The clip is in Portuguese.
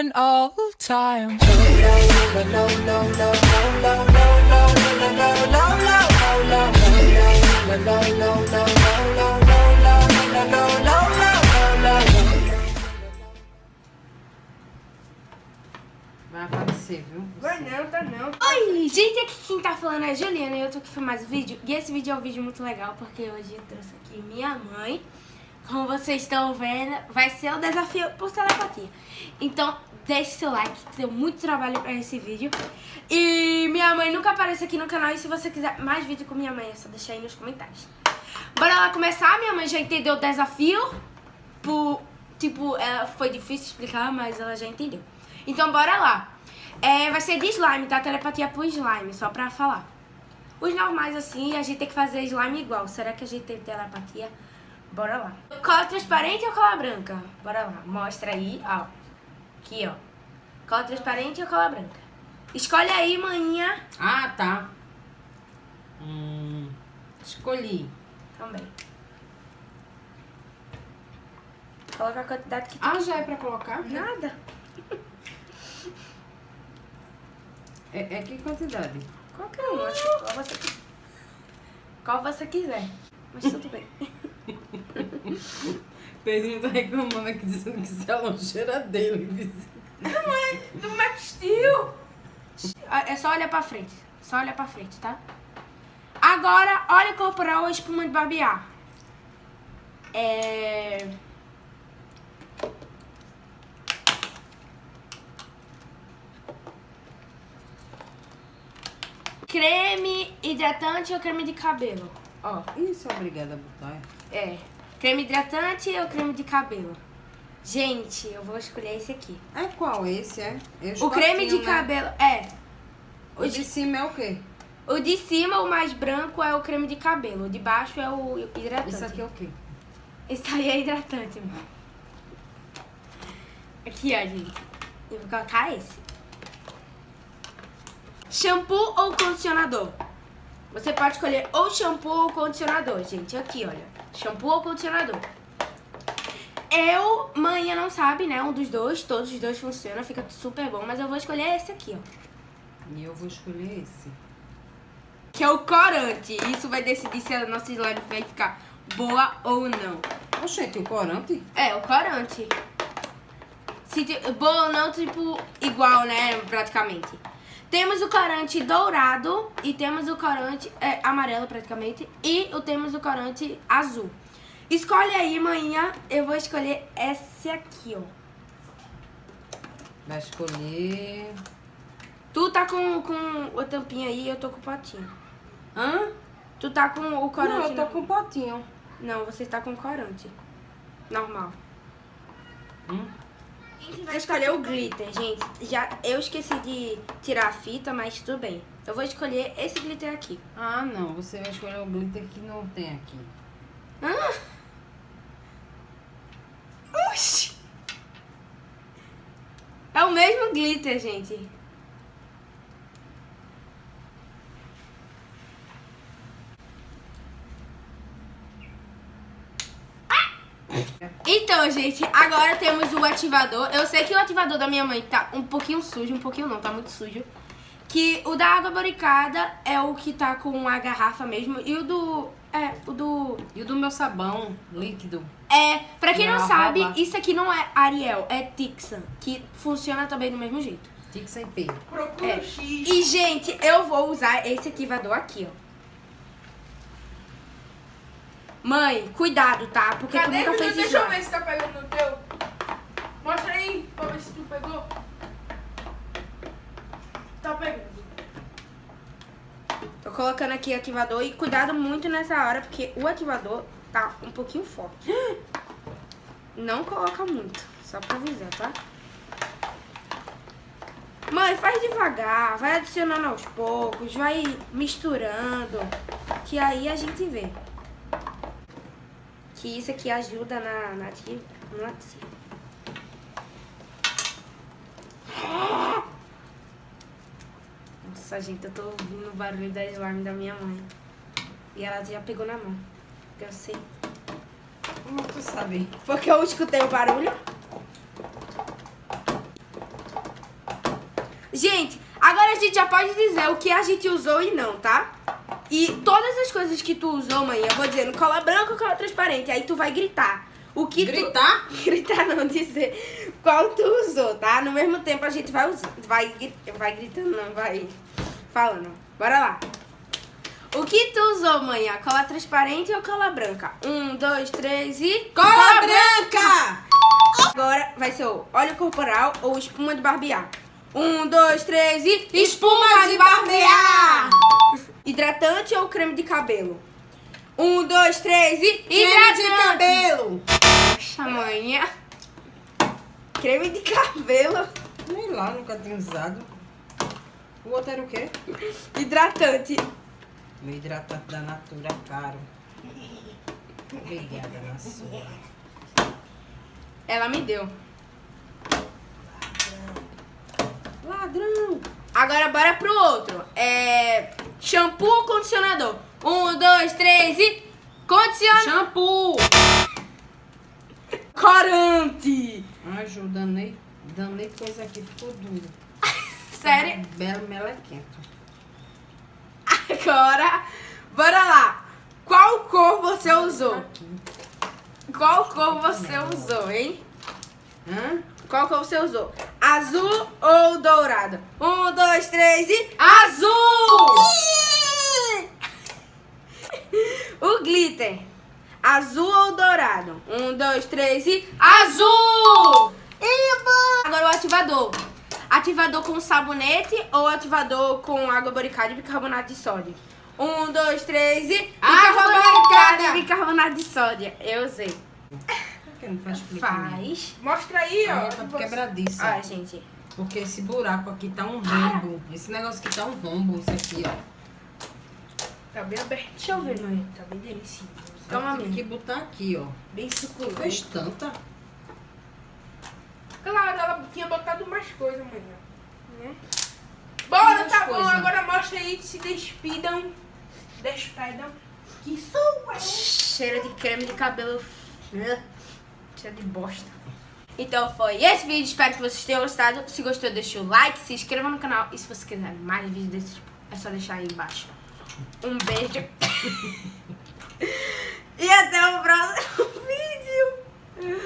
spend all time. Vai aparecer, viu? Vai não, tá não. Oi, gente, aqui quem tá falando é a Juliana e eu tô aqui pra mais um vídeo. E esse vídeo é um vídeo muito legal porque hoje eu trouxe aqui minha mãe. Como vocês estão vendo, vai ser o desafio por telepatia. Então, deixe seu like, deu muito trabalho pra esse vídeo. E minha mãe nunca aparece aqui no canal. E se você quiser mais vídeo com minha mãe, é só deixar aí nos comentários. Bora lá começar, minha mãe já entendeu o desafio. Foi difícil explicar, mas ela já entendeu. Então, bora lá. Vai ser de slime, tá? Telepatia por slime, só pra falar. Os normais, assim, a gente tem que fazer slime igual. Será que a gente tem telepatia? Bora lá. Cola transparente ou cola branca? Bora lá. Mostra aí, ó. Aqui, ó. Cola transparente ou cola branca? Escolhe aí, maninha. Ah, tá. Escolhi. Também. Coloca a quantidade que tu Ah, já é pra colocar? Nada. É que quantidade? Qualquer uma. Qual você quiser. Mas tudo bem. Pedrinho tá reclamando aqui, dizendo que essa longeira dele, vizinho. Não é do Max Steel. É só olhar pra frente. Só olhar pra frente, tá? Agora, óleo corporal ou espuma de barbear. Creme hidratante ou creme de cabelo? Ó. Isso, obrigada a botar. Creme hidratante ou creme de cabelo? Gente, eu vou escolher esse aqui. É qual esse, é? O creme de cabelo, O de cima é o quê? O de cima, o mais branco, é o creme de cabelo. O de baixo é o hidratante. Isso aqui é o quê? Isso aí é hidratante, mano. Aqui, ó, gente. Eu vou colocar esse. Shampoo ou condicionador? Você pode escolher ou shampoo ou condicionador, gente. Aqui, olha. Shampoo ou condicionador. Manhã não sabe, né? Um dos dois. Todos os dois funcionam. Fica super bom. Mas eu vou escolher esse aqui, ó. E eu vou escolher esse. Que é o corante. Isso vai decidir se a nossa slime vai ficar boa ou não. Oxente, o corante? É, o corante. Boa ou não, tipo, igual, né? Praticamente. Temos o corante dourado e temos o corante amarelo, praticamente. E temos o corante azul. Escolhe aí, manhã. Eu vou escolher esse aqui, ó. Vai escolher... Tu tá com a tampinha aí e eu tô com o potinho. Hã? Tu tá com o corante... Não, eu tô com o potinho. Não, você tá com o corante. Normal. Vai escolher o glitter, gente. Eu esqueci de tirar a fita, mas tudo bem. Eu vou escolher esse glitter aqui. Ah, não. Você vai escolher o glitter que não tem aqui. Oxi! É o mesmo glitter, gente. Então, gente, agora temos o ativador. Eu sei que o ativador da minha mãe tá um pouquinho sujo, um pouquinho não, tá muito sujo. Que o da água boricada é o que tá com a garrafa mesmo. E o do... E o do meu sabão líquido. Pra quem não Não, sabe, rouba. isso aqui não é Ariel, é Tixan. Que funciona também do mesmo jeito. Tique sem P. Procura o X. E, gente, eu vou usar esse ativador aqui, ó. Mãe, cuidado, tá? Porque tu nunca fez isso. Deixa eu ver se tá pegando no teu. Mostra aí, pra ver se tu pegou. Tá pegando. Tô colocando aqui o ativador e cuidado muito nessa hora, porque o ativador tá um pouquinho forte. Não coloca muito, só pra avisar, tá? Mãe, faz devagar, vai adicionando aos poucos, vai misturando, que aí a gente vê. Que isso aqui ajuda no ativo. Nossa, gente, eu tô ouvindo o barulho da slime da minha mãe. E ela já pegou na mão. Eu sei. Como tu sabe? Porque eu escutei o barulho. Gente, agora a gente já pode dizer o que a gente usou e não, tá? E todas as coisas que tu usou, mãe, eu vou dizendo cola branca ou cola transparente. Aí tu vai gritar. O que Gritar? Tu... Gritar não, dizer qual tu usou, tá? No mesmo tempo a gente vai usando. Vai gritando, não, vai falando. Bora lá. O que tu usou, mãe? Cola transparente ou cola branca? 1, 2, 3 e... Cola branca! Agora vai ser o óleo corporal ou espuma de barbear. 1, 2, 3 e... Espuma de barbear! Hidratante ou creme de cabelo? 1, 2, 3 e... Creme de cabelo! Poxa, mãe. Creme de cabelo. Sei lá, nunca tinha usado. O outro era o quê? Hidratante. O hidratante da Natura é caro. Obrigada, na sua. Ela me deu. Ladrão! Agora bora pro outro. Shampoo ou condicionador? 1, 2, 3 e... Condicionador. Shampoo! Corante. Ai, Ju, danei coisa aqui, ficou duro. Sério? Belo melequento. Agora, bora lá. Qual cor você usou? Aqui. Qual cor você usou, hein? Hã? Qual cor você usou? Azul ou dourado? 1, 2, 3 e... Azul! O glitter. Azul ou dourado? 1, 2, 3 e... Azul! Agora o ativador. Ativador com sabonete ou ativador com água boricada e bicarbonato de sódio? 1, 2, 3 e... Água boricada! e bicarbonato de sódio. Eu usei. Por que não faz clique nele? Faz. Mostra aí, A ó. minha tá quebradiça. Olha, gente. Porque esse buraco aqui tá um rombo. Esse negócio aqui tá um rombo, isso aqui, ó. Tá bem aberto. Deixa eu ver, mãe. Tá bem delicioso. Toma, Tem minha. que botar aqui, ó. Bem suculento. Fez tanta. Claro, ela tinha botado mais coisa amanhã. Né? Bora, Mais tá bom. coisa. Agora mostra aí, se despidam. Despedam. Que sua! Cheiro de creme de cabelo. Cheiro de bosta. Então foi esse vídeo. Espero que vocês tenham gostado. Se gostou, deixa o like, se inscreva no canal. E se você quiser mais vídeos desse tipo, é só deixar aí embaixo. Um beijo. E até o próximo vídeo.